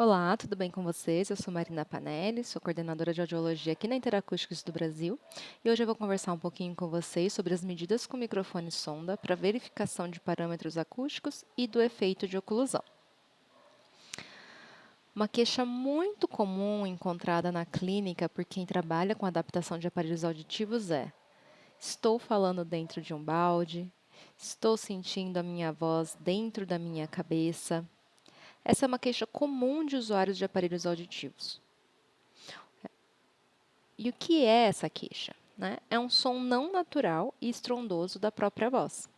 Olá, tudo bem com vocês? Eu sou Marina Panelli, sou coordenadora de audiologia aqui na Interacústicos do Brasil e hoje eu vou conversar um pouquinho com vocês sobre as medidas com microfone sonda para verificação de parâmetros acústicos e do efeito de oclusão. Uma queixa muito comum encontrada na clínica por quem trabalha com adaptação de aparelhos auditivos é: estou falando dentro de um balde, estou sentindo a minha voz dentro da minha cabeça. Essa é uma queixa comum de usuários de aparelhos auditivos. E o que é essa queixa? Né? É um som não natural e estrondoso da própria voz,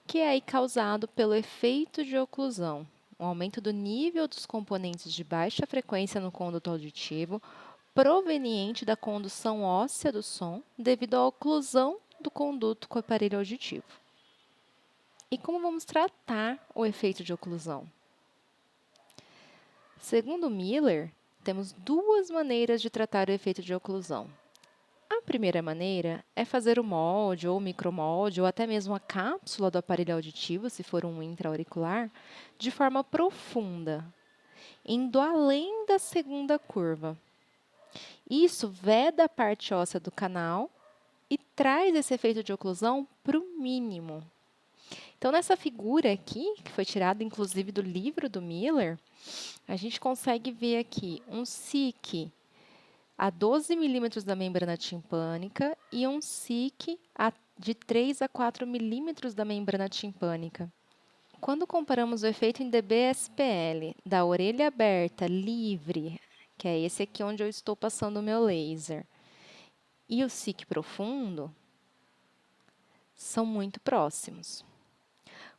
que é aí causado pelo efeito de oclusão, um aumento do nível dos componentes de baixa frequência no conduto auditivo, proveniente da condução óssea do som devido à oclusão do conduto com o aparelho auditivo. E como vamos tratar o efeito de oclusão? Segundo Miller, temos duas maneiras de tratar o efeito de oclusão. A primeira maneira é fazer o molde, ou o micromolde, ou até mesmo a cápsula do aparelho auditivo, se for um intra-auricular, de forma profunda, indo além da segunda curva. Isso veda a parte óssea do canal e traz esse efeito de oclusão para o mínimo. Então, nessa figura aqui, que foi tirada inclusive do livro do Miller, a gente consegue ver aqui um SIC a 12 milímetros da membrana timpânica e um SIC de 3 a 4 milímetros da membrana timpânica. Quando comparamos o efeito em dBSPL da orelha aberta, livre, que é esse aqui onde eu estou passando o meu laser, e o SIC profundo, são muito próximos.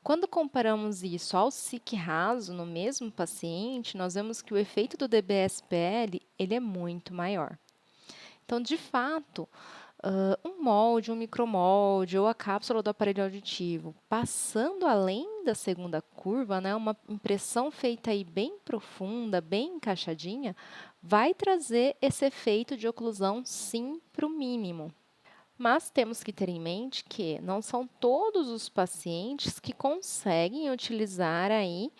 Quando comparamos isso ao SIC raso no mesmo paciente, nós vemos que o efeito do dBSPL ele é muito maior. Então, de fato, um molde, um micromolde ou a cápsula do aparelho auditivo, passando além da segunda curva, né, uma impressão feita aí bem profunda, bem encaixadinha, vai trazer esse efeito de oclusão, sim, para o mínimo. Mas temos que ter em mente que não são todos os pacientes que conseguem utilizar aí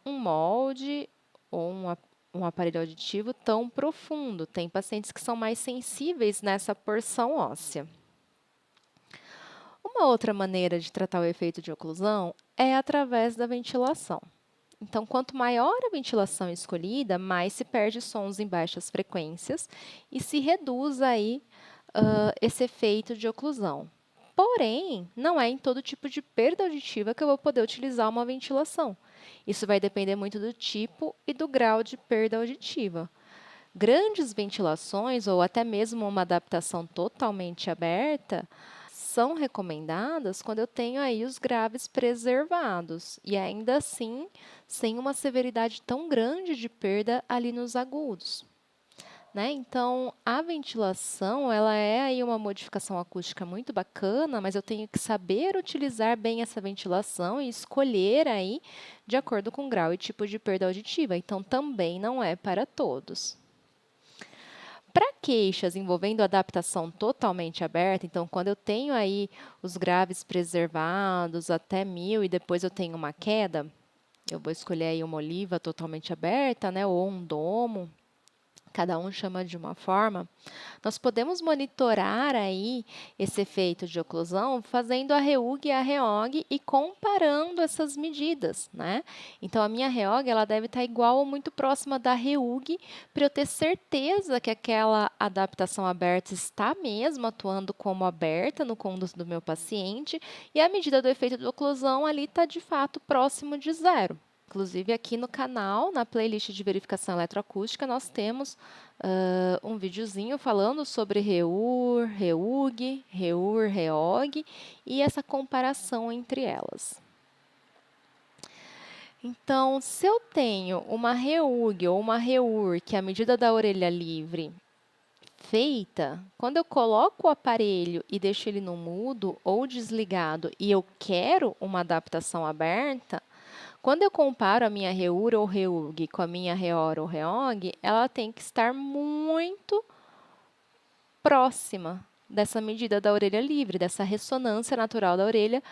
um molde ou um aparelho auditivo tão profundo. Tem pacientes que são mais sensíveis nessa porção óssea. Uma outra maneira de tratar o efeito de oclusão é através da ventilação. Então, quanto maior a ventilação escolhida, mais se perde sons em baixas frequências e se reduz aí esse efeito de oclusão. Porém, não é em todo tipo de perda auditiva que eu vou poder utilizar uma ventilação. Isso vai depender muito do tipo e do grau de perda auditiva. Grandes ventilações ou até mesmo uma adaptação totalmente aberta são recomendadas quando eu tenho aí os graves preservados e ainda assim sem uma severidade tão grande de perda ali nos agudos. Né? Então, a ventilação, ela é aí uma modificação acústica muito bacana, mas eu tenho que saber utilizar bem essa ventilação e escolher aí de acordo com o grau e tipo de perda auditiva. Então, também não é para todos. Para queixas envolvendo adaptação totalmente aberta, então, quando eu tenho aí os graves preservados até 1000 e depois eu tenho uma queda, eu vou escolher aí uma oliva totalmente aberta, né, ou um domo. Cada um chama de uma forma, nós podemos monitorar aí esse efeito de oclusão fazendo a REUG e a REOG e comparando essas medidas, né? Então, a minha REOG ela deve estar igual ou muito próxima da REUG para eu ter certeza que aquela adaptação aberta está mesmo atuando como aberta no conduto do meu paciente e a medida do efeito de oclusão ali está de fato próximo de zero. Inclusive, aqui no canal, na playlist de verificação eletroacústica, nós temos um videozinho falando sobre REUR, REUG, REUR, REOG e essa comparação entre elas. Então, se eu tenho uma REUG ou uma REUR, que é a medida da orelha livre, feita, quando eu coloco o aparelho e deixo ele no mudo ou desligado e eu quero uma adaptação aberta, quando eu comparo a minha REUR ou REUG com a minha REOR ou REOG, ela tem que estar muito próxima dessa medida da orelha livre, dessa ressonância natural da orelha,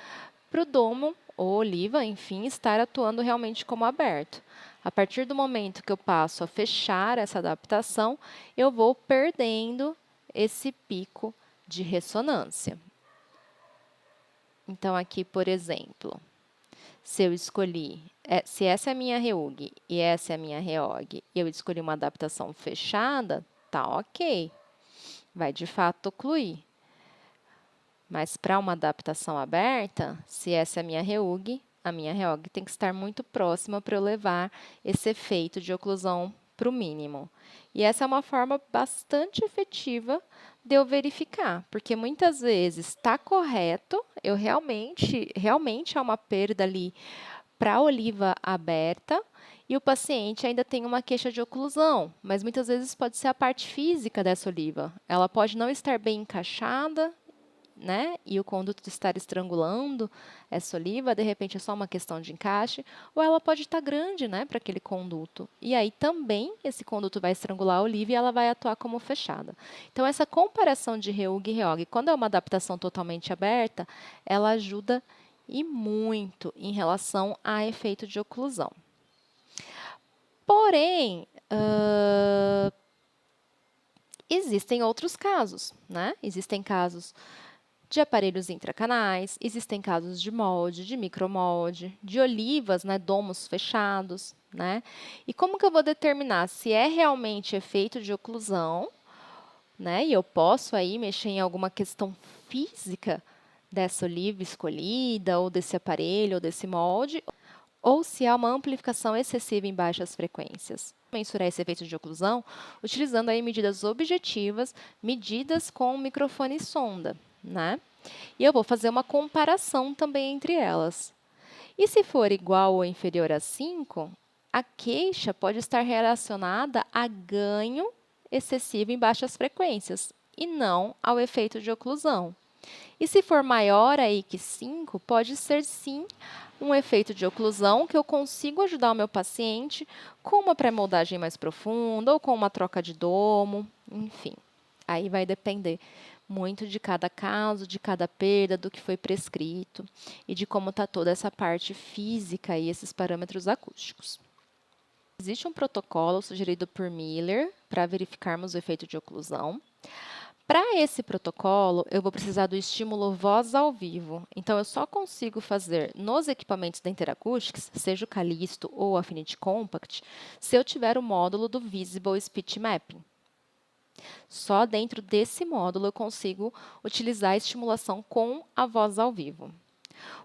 para o domo ou oliva, enfim, estar atuando realmente como aberto. A partir do momento que eu passo a fechar essa adaptação, eu vou perdendo esse pico de ressonância. Então, aqui, por exemplo, se eu escolhi, se essa é a minha REUG e essa é a minha REOG, e eu escolhi uma adaptação fechada, tá ok. Vai, de fato, ocluir. Mas para uma adaptação aberta, se essa é a minha REOG tem que estar muito próxima para eu levar esse efeito de oclusão para o mínimo. E essa é uma forma bastante efetiva de eu verificar, porque muitas vezes está correto, eu realmente há uma perda ali para a oliva aberta, e o paciente ainda tem uma queixa de oclusão, mas muitas vezes pode ser a parte física dessa oliva. Ela pode não estar bem encaixada, né? E o conduto estar estrangulando essa oliva, de repente é só uma questão de encaixe, ou ela pode estar grande, né, para aquele conduto. E aí também esse conduto vai estrangular a oliva e ela vai atuar como fechada. Então, essa comparação de REUG e REOG, quando é uma adaptação totalmente aberta, ela ajuda e muito em relação a efeito de oclusão. Porém, existem outros casos, né? Existem casos de aparelhos intracanais, existem casos de molde, de micromolde, de olivas, né, domos fechados, né? E como que eu vou determinar se é realmente efeito de oclusão, né? E eu posso aí mexer em alguma questão física dessa oliva escolhida, ou desse aparelho, ou desse molde, ou se há uma amplificação excessiva em baixas frequências. Mensurar esse efeito de oclusão utilizando aí medidas objetivas, medidas com microfone sonda, né? E eu vou fazer uma comparação também entre elas. E se for igual ou inferior a 5, a queixa pode estar relacionada a ganho excessivo em baixas frequências e não ao efeito de oclusão. E se for maior aí que 5, pode ser sim um efeito de oclusão que eu consigo ajudar o meu paciente com uma pré-moldagem mais profunda ou com uma troca de domo, enfim. Aí vai depender muito de cada caso, de cada perda, do que foi prescrito e de como está toda essa parte física e esses parâmetros acústicos. Existe um protocolo sugerido por Miller para verificarmos o efeito de oclusão. Para esse protocolo, eu vou precisar do estímulo voz ao vivo. Então, eu só consigo fazer nos equipamentos da Interacoustics, seja o Calisto ou o Affinity Compact, se eu tiver o módulo do Visible Speech Mapping. Só dentro desse módulo eu consigo utilizar a estimulação com a voz ao vivo.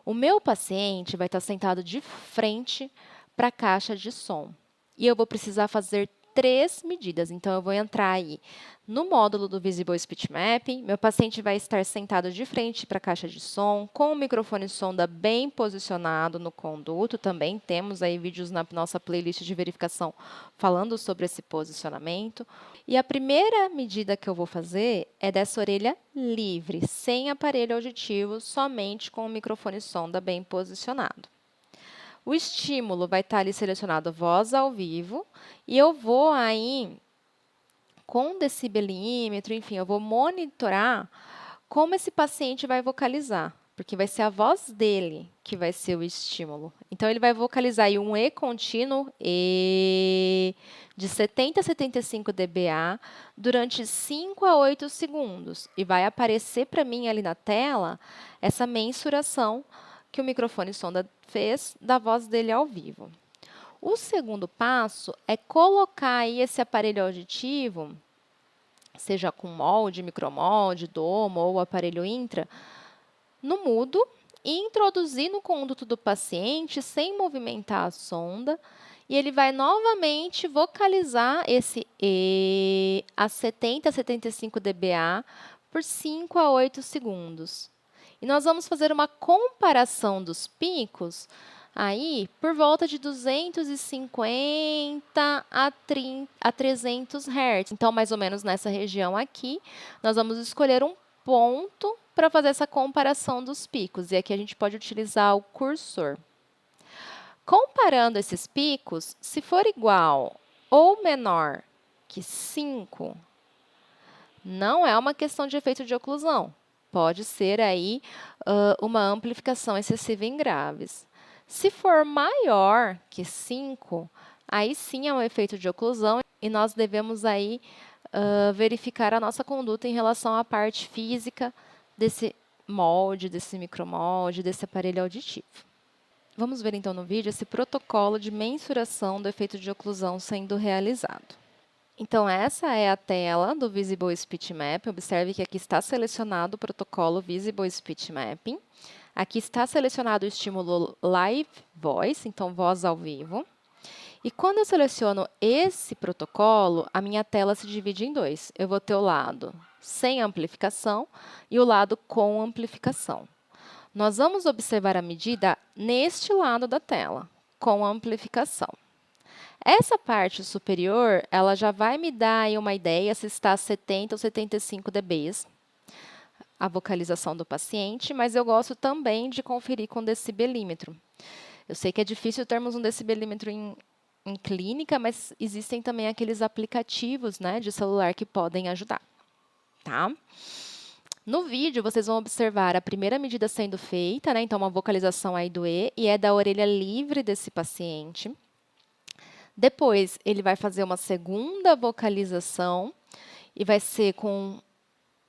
O meu paciente vai estar sentado de frente para a caixa de som. E eu vou precisar fazer 3 medidas. Então, eu vou entrar aí no módulo do Visible Speech Mapping. Meu paciente vai estar sentado de frente para a caixa de som, com o microfone sonda bem posicionado no conduto. Também temos aí vídeos na nossa playlist de verificação falando sobre esse posicionamento. E a primeira medida que eu vou fazer é dessa orelha livre, sem aparelho auditivo, somente com o microfone sonda bem posicionado. O estímulo vai estar ali selecionado voz ao vivo e eu vou aí, com decibelímetro, enfim, eu vou monitorar como esse paciente vai vocalizar, porque vai ser a voz dele que vai ser o estímulo. Então, ele vai vocalizar aí um E contínuo, E, de 70 a 75 dBA, durante 5 a 8 segundos. E vai aparecer para mim ali na tela essa mensuração que o microfone sonda fez da voz dele ao vivo. O segundo passo é colocar aí esse aparelho auditivo, seja com molde, micromolde, domo ou aparelho intra, no mudo e introduzir no conduto do paciente sem movimentar a sonda. E ele vai novamente vocalizar esse E a 70 a 75 dBA por 5 a 8 segundos. E nós vamos fazer uma comparação dos picos aí por volta de 250 a 300 Hz. Então, mais ou menos nessa região aqui, nós vamos escolher um ponto para fazer essa comparação dos picos. E aqui a gente pode utilizar o cursor. Comparando esses picos, se for igual ou menor que 5, não é uma questão de efeito de oclusão. Pode ser aí uma amplificação excessiva em graves. Se for maior que 5, aí sim é um efeito de oclusão e nós devemos aí verificar a nossa conduta em relação à parte física desse molde, desse micromolde, desse aparelho auditivo. Vamos ver então no vídeo esse protocolo de mensuração do efeito de oclusão sendo realizado. Então, essa é a tela do Visible Speech Mapping. Observe que aqui está selecionado o protocolo Visible Speech Mapping. Aqui está selecionado o estímulo Live Voice, então voz ao vivo. E quando eu seleciono esse protocolo, a minha tela se divide em dois. Eu vou ter o lado sem amplificação e o lado com amplificação. Nós vamos observar a medida neste lado da tela, com amplificação. Essa parte superior, ela já vai me dar aí uma ideia se está 70 ou 75 dB, a vocalização do paciente, mas eu gosto também de conferir com decibelímetro. Eu sei que é difícil termos um decibelímetro em clínica, mas existem também aqueles aplicativos, né, de celular que podem ajudar, tá? No vídeo, vocês vão observar a primeira medida sendo feita, né, então uma vocalização aí do E, e é da orelha livre desse paciente. Depois, ele vai fazer uma segunda vocalização e vai ser com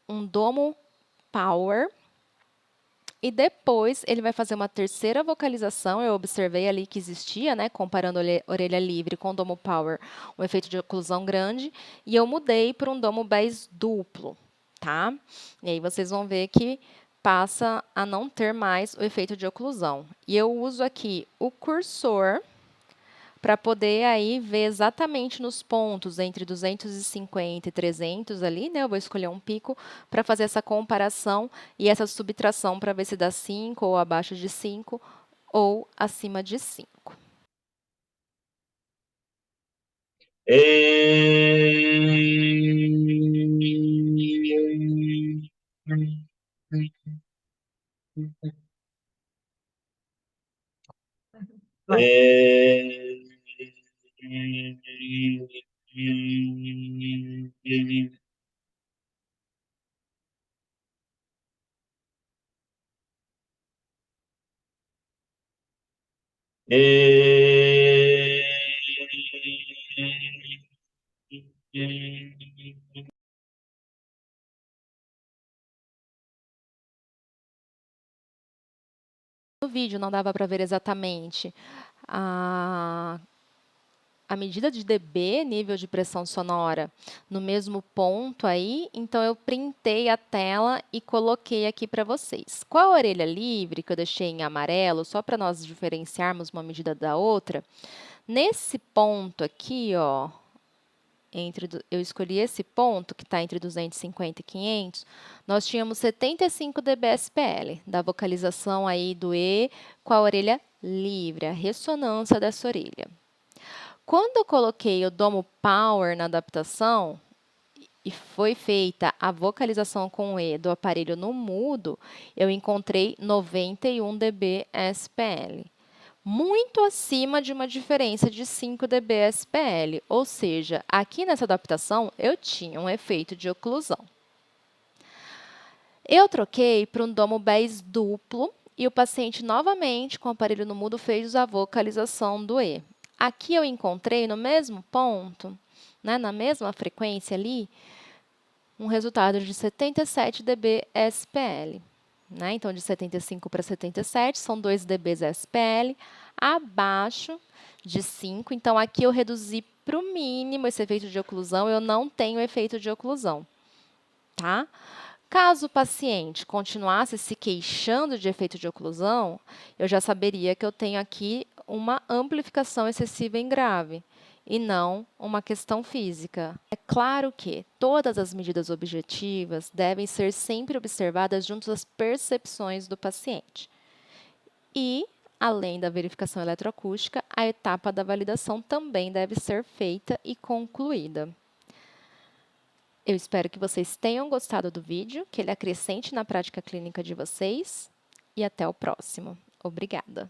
um domo power. E depois, ele vai fazer uma terceira vocalização. Eu observei ali que existia, né, comparando orelha livre com domo power, um efeito de oclusão grande. E eu mudei para um domo bass duplo, tá? E aí vocês vão ver que passa a não ter mais o efeito de oclusão. E eu uso aqui o cursor para poder aí ver exatamente nos pontos entre 250 e 300 ali, né? Eu vou escolher um pico para fazer essa comparação e essa subtração para ver se dá 5 ou abaixo de 5 ou acima de 5. No vídeo não dava para ver exatamente a medida de dB, nível de pressão sonora, no mesmo ponto aí, então eu printei a tela e coloquei aqui para vocês. Com a orelha livre, que eu deixei em amarelo, só para nós diferenciarmos uma medida da outra, nesse ponto aqui, ó, eu escolhi esse ponto, que está entre 250 e 500, nós tínhamos 75 dBSPL, da vocalização aí do E com a orelha livre, a ressonância dessa orelha. Quando eu coloquei o domo power na adaptação e foi feita a vocalização com o E do aparelho no mudo, eu encontrei 91 dBSPL, muito acima de uma diferença de 5 dBSPL, ou seja, aqui nessa adaptação eu tinha um efeito de oclusão. Eu troquei para um domo bass duplo e o paciente novamente com o aparelho no mudo fez a vocalização do E. Aqui eu encontrei no mesmo ponto, né, na mesma frequência ali, um resultado de 77 dBSPL. Né? Então, de 75 para 77, são 2 dBSPL, abaixo de 5. Então, aqui eu reduzi para o mínimo esse efeito de oclusão, eu não tenho efeito de oclusão. Tá? Caso o paciente continuasse se queixando de efeito de oclusão, eu já saberia que eu tenho aqui uma amplificação excessiva em grave e não uma questão física. É claro que todas as medidas objetivas devem ser sempre observadas junto às percepções do paciente. E, além da verificação eletroacústica, a etapa da validação também deve ser feita e concluída. Eu espero que vocês tenham gostado do vídeo, que ele acrescente na prática clínica de vocês e até o próximo. Obrigada!